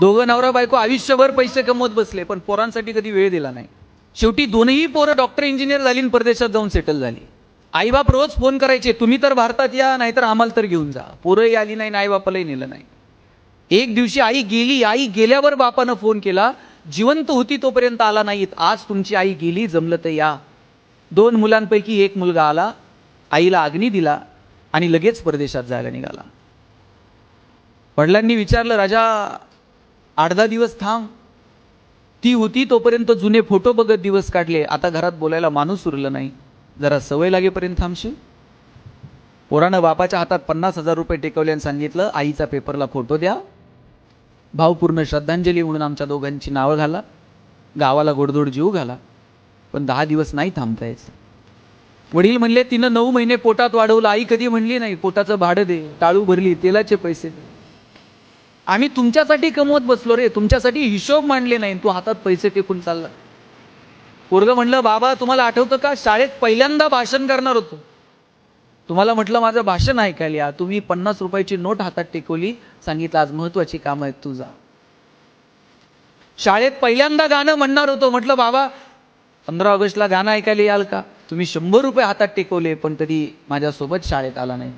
दोघं नवरा बायको आयुष्यभर पैसे कमवत बसले, पण पोरांसाठी कधी वेळ दिला नाही. शेवटी दोनही पोरं डॉक्टर इंजिनियर झाली आणि परदेशात जाऊन सेटल झाली. आईबाप रोज फोन करायचे, तुम्ही तर भारतात या, नाहीतर आम्हाला तर घेऊन जा. पोरंही आली नाही, आई बापालाही नेलं नाही. एक दिवशी आई गेली. आई गेल्यावर बापानं फोन केला, जिवंत होती तोपर्यंत आला नाहीत, आज तुमची आई गेली, जमलं तर या. 2 मुलांपैकी एक मुलगा आला, आईला अग्नी दिला आणि लगेच परदेशात जायला निघाला. वडिलांनी विचारलं, राजा 8-10 दिवस थांब. ती होती तोपर्यंत जुने फोटो बघत दिवस काढले, आता घरात बोलायला माणूस उरलं नाही, जरा सवय लागेपर्यंत थांबशील. पोरानं बापाच्या हातात 50,000 रुपये टेकवले आणि सांगितलं, आईचा पेपरला फोटो द्या, भावपूर्ण श्रद्धांजली म्हणून आमच्या दोघांची नावं घाला, गावाला गोडधोड जीव घाला, पण 10 दिवस नाही थांबता यायचं. वडील म्हणले, तिनं 9 महिने पोटात वाढवलं. आई कधी म्हणली नाही, पोटाचं भाडं दे, टाळू भरली, तेलाचे पैसे दे. आम्ही तुमच्यासाठी कमवत बसलो रे, तुमच्यासाठी हिशोब मांडले नाही, तू हातात पैसे टेकून चालला. पोरगं म्हणलं, बाबा तुम्हाला आठवतं का, शाळेत पहिल्यांदा भाषण करणार होतो, तुम्हाला म्हटलं माझं भाषण ऐकायला या, तुम्ही 50 रुपयाची नोट हातात टेकवली, सांगितलं आज महत्वाची कामं आहेत, तू जा. शाळेत पहिल्यांदा गाणं म्हणणार होतो, म्हटलं बाबा 15 ऑगस्टला गाणं ऐकायला याल का, तुम्ही 100 रुपये हातात टेकवले, पण तरी माझ्यासोबत शाळेत आला नाही.